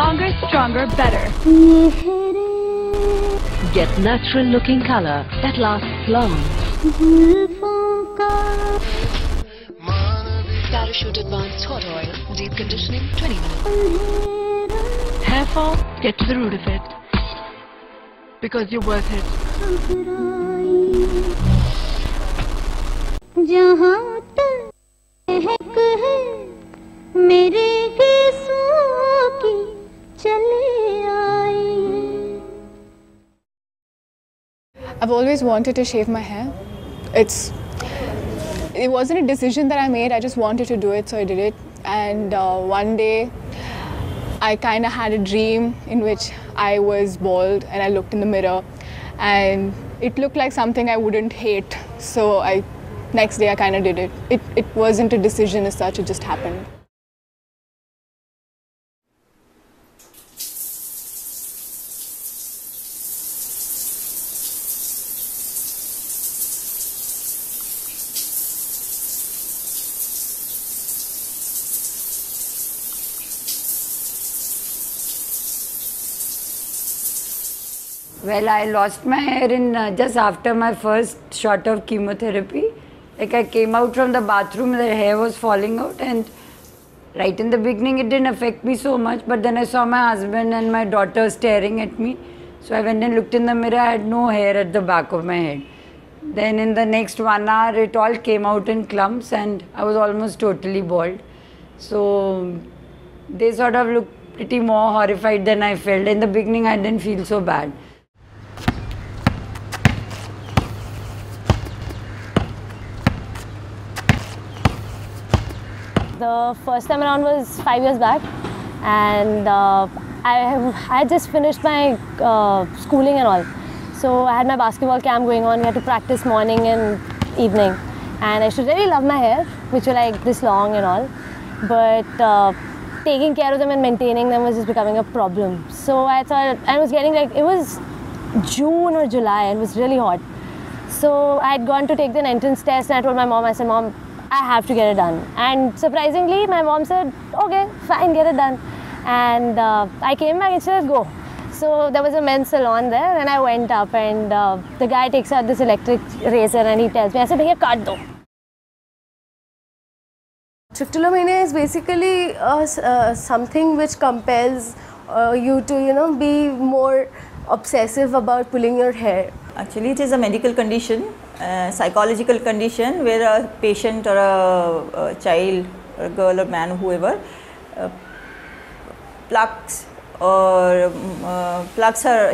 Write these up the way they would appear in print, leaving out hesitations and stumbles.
Longer, stronger, better. Get natural looking color that lasts long. Parachute Advanced Hot Oil. Deep conditioning 20 minutes. Hair fall? Get to the root of it. Because you're worth it. I've always wanted to shave my hair. It wasn't a decision that I made, I just wanted to do it, so I did it. And one day, I kind of had a dream in which I was bald and I looked in the mirror and it looked like something I wouldn't hate. So next day I kind of did it. It wasn't a decision as such, it just happened. Well, I lost my hair in just after my first shot of chemotherapy. Like I came out from the bathroom, the hair was falling out, and right in the beginning it didn't affect me so much, but then I saw my husband and my daughter staring at me. So I went and looked in the mirror, I had no hair at the back of my head. Then in the next 1 hour it all came out in clumps and I was almost totally bald. So they sort of looked pretty more horrified than I felt. In the beginning I didn't feel so bad. The first time around was 5 years back, and I had just finished my schooling and all. So I had my basketball camp going on. We had to practice morning and evening, and I used to really love my hair, which were like this long and all. But taking care of them and maintaining them was just becoming a problem. So I thought, I was getting like, it was June or July, and it was really hot. So I had gone to take the entrance test, and I told my mom, I said, Mom, I have to get it done. And surprisingly, my mom said, okay, fine, get it done. And I came back and said, go. So there was a men's salon there, and I went up, and the guy takes out this electric razor and he tells me, I said, bhaiya, kaat do. Trichotillomania is basically something which compels you to, be more obsessive about pulling your hair. Actually, it is a medical condition, psychological condition where a patient or a child or a girl or man, whoever, plucks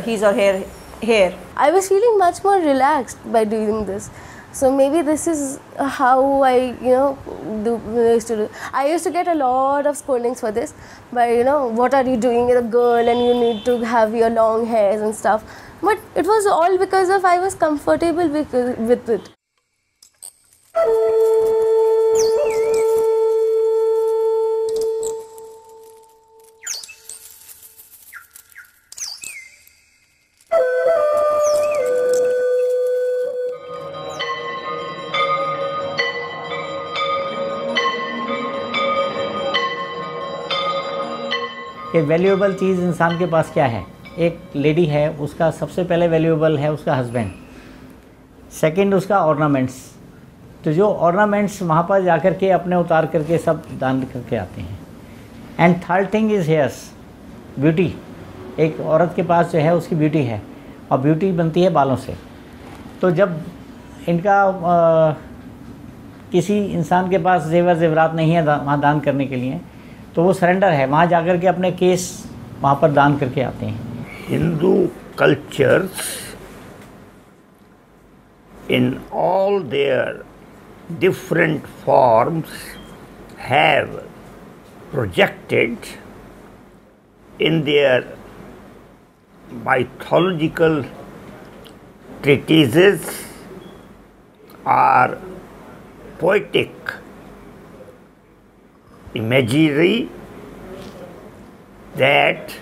his or her hair. I was feeling much more relaxed by doing this. So maybe this is how I, used to do. I used to get a lot of scoldings for this, but what are you doing? You're a girl and you need to have your long hairs and stuff. But it was all because of I was comfortable with it. कि valuable चीज़ इंसान के पास क्या है। एक lady है, उसका सबसे पहले वैल्यूएबल है उसका हस्बैंड, सेकंड उसका ऑर्नामेंट्स। तो जो ऑर्नामेंट्स वहाँ पर जाकर के अपने उतार करके सब दान करके आते हैं। And third thing is hairs, beauty. एक औरत के पास जो है उसकी ब्यूटी है, और ब्यूटी बनती है बालों से। तो जब इनका किसी इंसान के पास जेवर जेवरात नहीं है वहाँ दान करने के लिए, तो वो सरेंडर है, वहाँ जाकर के अपने केस वहाँ पर दान करके आते हैं। Hindu cultures, in all their different forms, have projected in their mythological treatises or poetic imagery that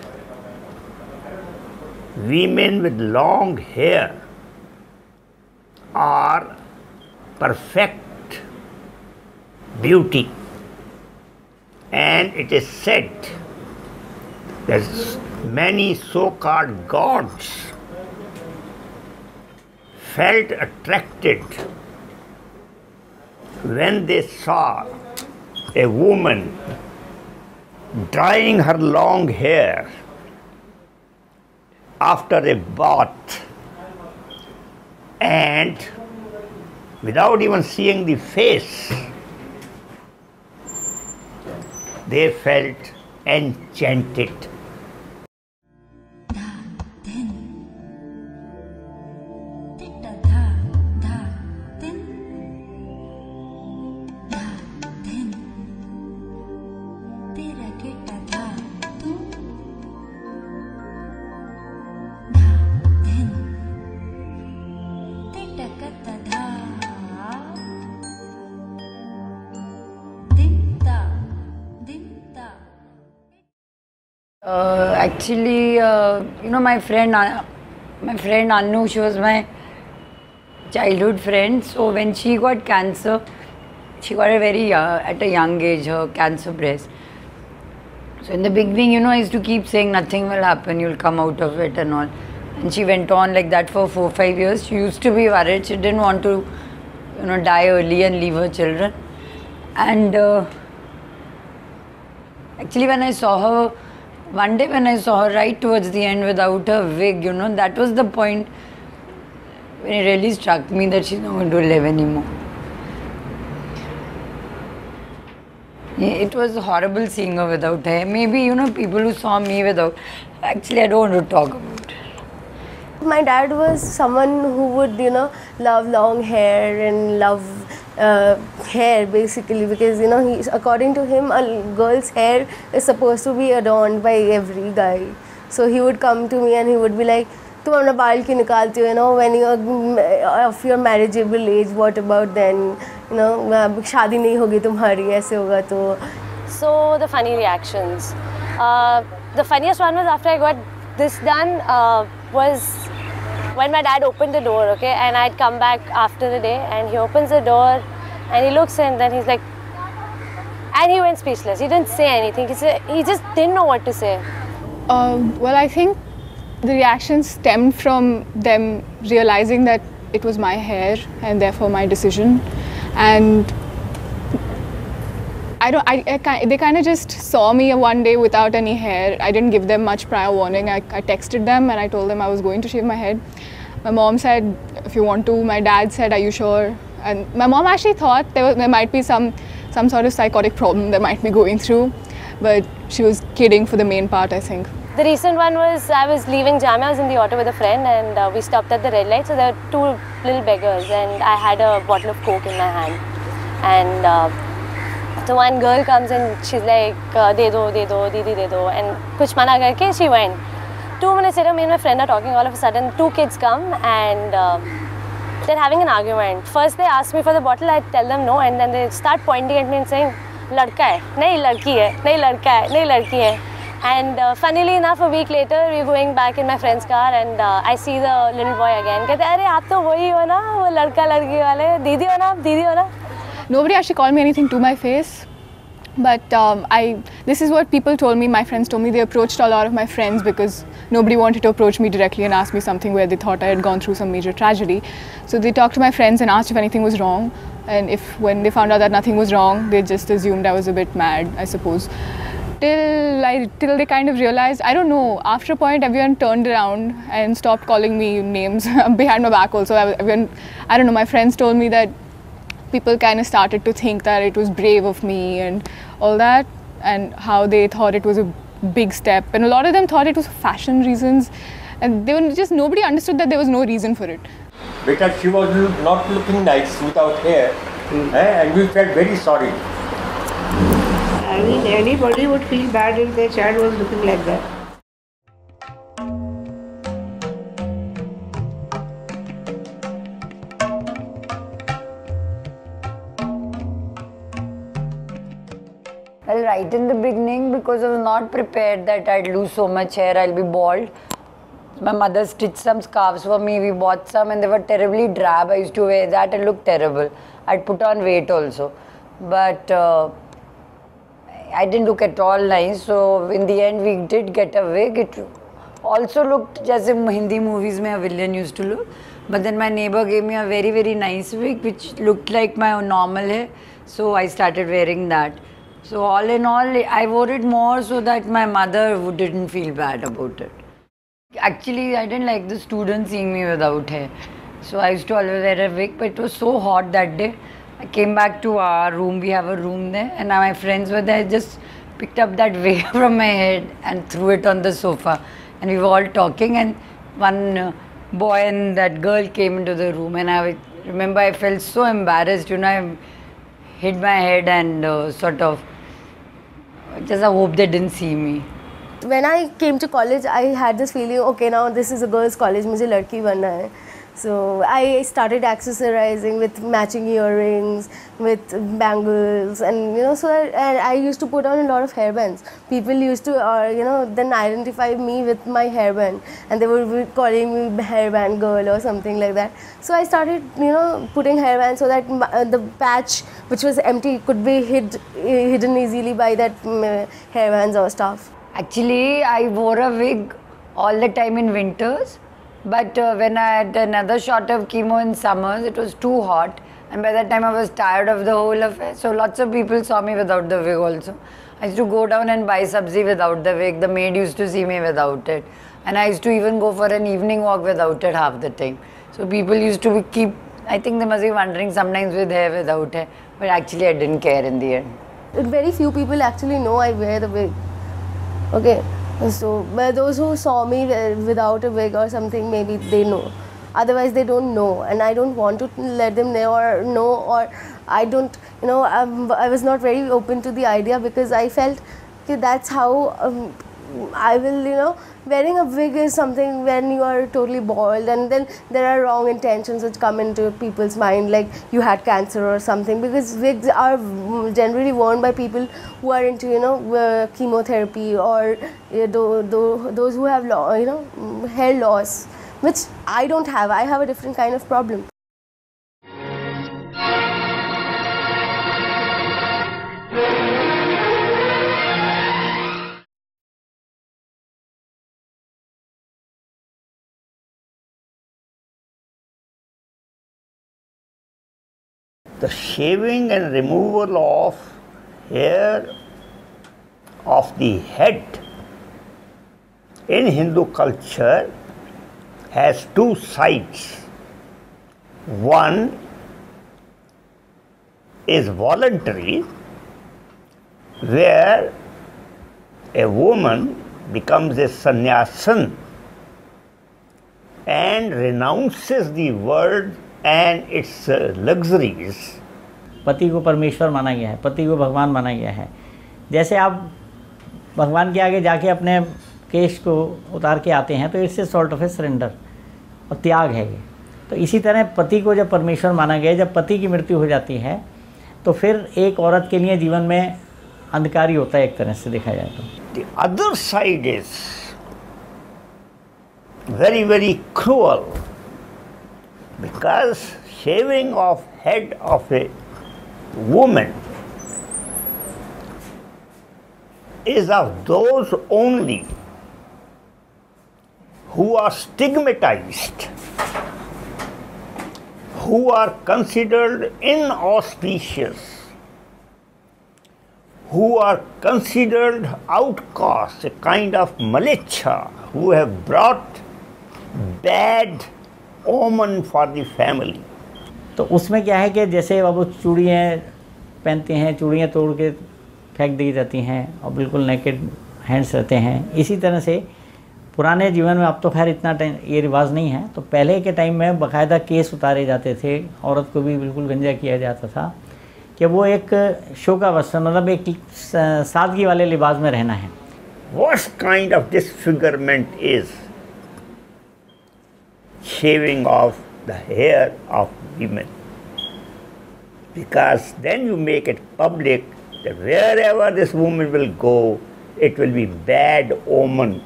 women with long hair are perfect beauty, and it is said There's many so-called gods felt attracted when they saw a woman drying her long hair after a bath and without even seeing the face, they felt enchanted. Actually, you know, my friend Anu, she was my childhood friend. So when she got cancer, she got at a young age, her cancer breast. So in the beginning, you know, I used to keep saying nothing will happen, you'll come out of it and all. And she went on like that for 4-5 years. She used to be worried. She didn't want to, you know, die early and leave her children. And actually, when I saw her, one day when I saw her right towards the end without her wig, you know, that was the point when it really struck me that she's not going to live anymore. It was horrible seeing her without hair. Maybe, you know, people who saw me without, actually I don't want to talk about it. My dad was someone who would, you know, love long hair and love hair basically, because, you know, according to him, a girl's hair is supposed to be adorned by every guy. So he would come to me and he would be like, तुम अपना बाल क्यों निकालती हो, you know, when you are of your marriageable age, what about then, you know, शादी नहीं होगी तुम्हारी, ऐसे होगा तो. So the funny reactions. The funniest one was after I got this done was when my dad opened the door, okay, and I'd come back after the day and he opens the door and he looks in, then he's like, and he went speechless. He didn't say anything. He just didn't know what to say. Well, I think the reaction stemmed from them realizing that it was my hair and therefore my decision, and they kind of just saw me one day without any hair. I didn't give them much prior warning. I texted them and I told them I was going to shave my head. My mom said, if you want to. My dad said, are you sure? And my mom actually thought there might be some sort of psychotic problem they might be going through, but she was kidding for the main part, I think. The recent one was I was leaving Jamia. I was in the auto with a friend and we stopped at the red light. So there were two little beggars and I had a bottle of Coke in my hand. And so one girl comes and she's like, de do, didi de do, and kuch mana karke she went. 2 minutes later, me and my friend are talking. All of a sudden, two kids come and they're having an argument. First, they ask me for the bottle. I tell them no, and then they start pointing at me and saying, "Ladka hai, nahi ladki hai, nahi ladka hai, nahi ladki hai." And funnily enough, a week later, we're going back in my friend's car, and I see the little boy again. कहते अरे आप तो वही हो ना, वो लड़का लड़की वाले, दीदी हो ना, आप दीदी हो ना. Nobody actually called me anything to my face. But this is what people told me, my friends told me. They approached a lot of my friends because nobody wanted to approach me directly and ask me something where they thought I had gone through some major tragedy. So they talked to my friends and asked if anything was wrong. And when they found out that nothing was wrong, they just assumed I was a bit mad, I suppose. Till they kind of realized, I don't know, after a point everyone turned around and stopped calling me names behind my back also. I don't know, my friends told me that people kind of started to think that it was brave of me and all that, and how they thought it was a big step, and a lot of them thought it was fashion reasons, and they were just, nobody understood that there was no reason for it. Because she was not looking nice without hair, and we felt very sorry. I mean, anybody would feel bad if their child was looking like that. Well, right in the beginning, because I was not prepared that I'd lose so much hair, I'll be bald. My mother stitched some scarves for me, we bought some and they were terribly drab. I used to wear that and look terrible. I'd put on weight also. But I didn't look at all nice. So in the end, we did get a wig. It also looked just as Hindi movies mein a villain used to look. But then my neighbor gave me a very, very nice wig which looked like my normal hair. So I started wearing that. So all in all, I wore it more so that my mother didn't feel bad about it. Actually, I didn't like the students seeing me without hair. So I used to always wear a wig, but it was so hot that day. I came back to our room, we have a room there, and now my friends were there. I just picked up that wig from my head and threw it on the sofa. And we were all talking, and one boy and that girl came into the room, and I remember I felt so embarrassed, you know, I hid my head and sort of just I hope they didn't see me. When I came to college, I had this feeling, okay, now this is a girls' college, मुझे लड़की बनना है. So I started accessorizing with matching earrings, with bangles, and you know, so I used to put on a lot of hairbands. People used to, you know, then identify me with my hairband, and they would be calling me hairband girl or something like that. So I started, you know, putting hairbands so that the patch which was empty could be hidden easily by that hairbands or stuff. Actually, I wore a wig all the time in winters. But when I had another shot of chemo in summers, it was too hot, and by that time I was tired of the whole affair. So lots of people saw me without the wig also. I used to go down and buy sabzi without the wig. The maid used to see me without it, and I used to even go for an evening walk without it half the time. So people used to keep. I think they must be wondering sometimes with hair, without hair, but actually I didn't care in the end. Very few people actually know I wear the wig. Okay. So, but those who saw me without a wig or something, maybe they know. Otherwise, they don't know, and I don't want to let them know, or I don't, you know, I was not very open to the idea because I felt that that's how I will, you know, wearing a wig is something when you are totally bald, and then there are wrong intentions which come into people's mind, like you had cancer or something, because wigs are generally worn by people who are into, you know, chemotherapy, or those who have, you know, hair loss, which I don't have. I have a different kind of problem. The shaving and removal of hair of the head in Hindu culture has two sides. One is voluntary, where a woman becomes a sannyasin and renounces the world and its luxuries. पति को परमेश्वर माना गया है, पति को भगवान माना गया है. जैसे आप भगवान के आगे जाके अपने केश को उतार के आते हैं तो it's a sort of A surrender और त्याग है ये. तो इसी तरह पति को जब परमेश्वर माना गया, जब पति की मृत्यु हो जाती है तो फिर एक औरत के लिए जीवन में अंधकार ही होता है एक तरह से देखा जाए तो. The other side is very, very cruel, because shaving of head of a woman is of those only who are stigmatized, who are considered inauspicious, who are considered outcasts, a kind of malicha, who have brought bad omen for the family. तो उसमें क्या है कि जैसे अब वो चूड़ियाँ पहनते हैं, चूड़ियाँ तोड़ के फेंक दी जाती हैं और बिल्कुल नेकेड हैंड्स रहते हैं. इसी तरह से पुराने जीवन में, अब तो खैर इतना ये रिवाज नहीं है, तो पहले के टाइम में बाकायदा केस उतारे जाते थे, औरत को भी बिल्कुल गंजा किया जाता था कि वो एक शो का वस्त्र, मतलब एक सादगी वाले लिबास में रहना है. What kind of disfigurement is shaving off the hair of women? Because then you make it public that wherever this woman will go, it will be bad omen.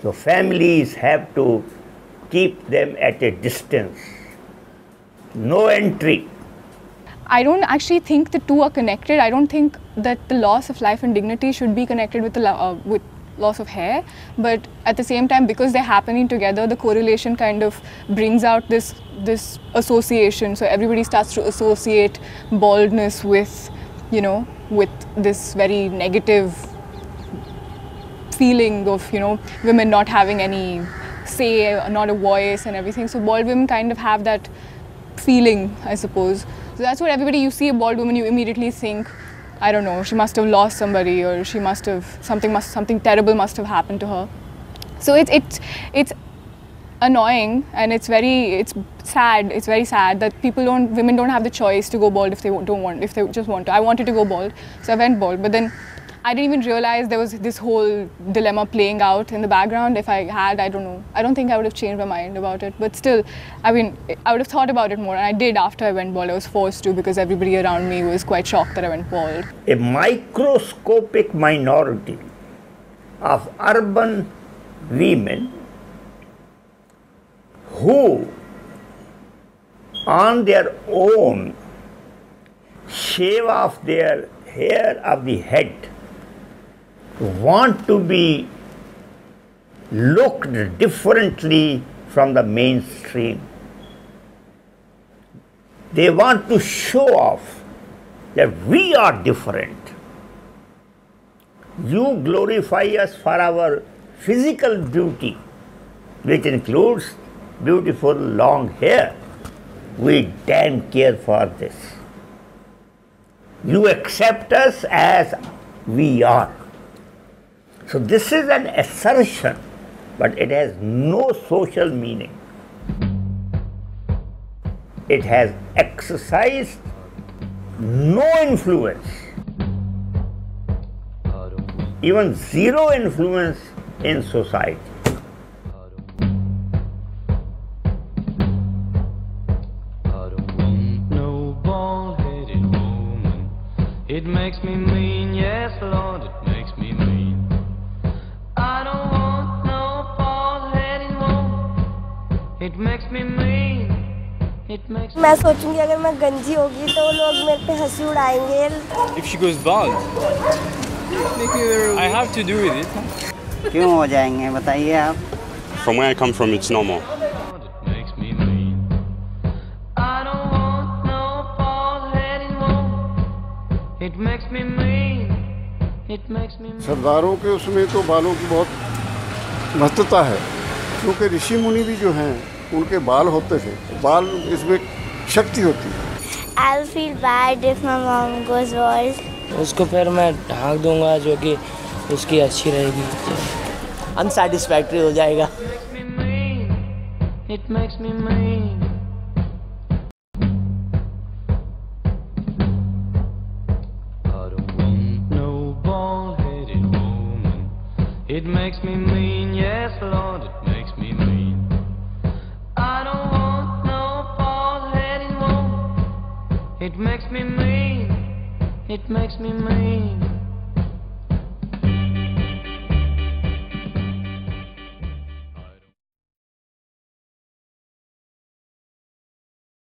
So families have to keep them at a distance. No entry. I don't actually think the two are connected. I don't think that the loss of life and dignity should be connected with the with loss of hair, but at the same time, because they're happening together, the correlation kind of brings out this association. So everybody starts to associate baldness with, you know, with this very negative feeling of, you know, women not having any say, not a voice and everything. So bald women kind of have that feeling, I suppose. So that's what everybody, you see a bald woman, you immediately think, I don't know, she must have lost somebody, or she must have, something terrible must have happened to her. So it's annoying, and it's sad, it's very sad that women don't have the choice to go bald if they just want to. I wanted to go bald, so I went bald, but then I didn't even realize there was this whole dilemma playing out in the background. If I had, I don't know. I don't think I would have changed my mind about it. But still, I mean, I would have thought about it more. And I did after I went bald. I was forced to, because everybody around me was quite shocked that I went bald. A microscopic minority of urban women who on their own shave off their hair of the head want to be looked differently from the mainstream. They want to show off that we are different. You glorify us for our physical beauty, which includes beautiful long hair. We damn care for this. You accept us as we are. So this is an assertion, but it has no social meaning. It has exercised no influence, even zero influence in society. It makes me mean, yes Lord, it makes me mean. I don't want no bald-headed woman. It makes me mean, it makes me. मैं सोचूंगी अगर मैं गंजी होगी तो लोग मेरे पे हंसी उड़ाएंगे. If she goes bald, I have to do with it. क्यों हो जाएंगे बताइए आप? From where I come from, it's normal. It makes me mean. It makes me mean. सरदारों के उसमें तो बालों की बहुत महत्वता है, क्योंकि ऋषि मुनि भी जो हैं उनके बाल होते थे, बाल इसमें शक्ति होती है. I'll feel bad if my mom goes bald. उसको फिर मैं ढांक दूंगा जो कि उसकी अच्छी रहेगी. अनसैटिस्फैक्टरी हो जाएगा. It makes me mean. It makes me mean, yes Lord, it makes me mean. I don't want no bald-headed woman. It makes me mean, it makes me mean.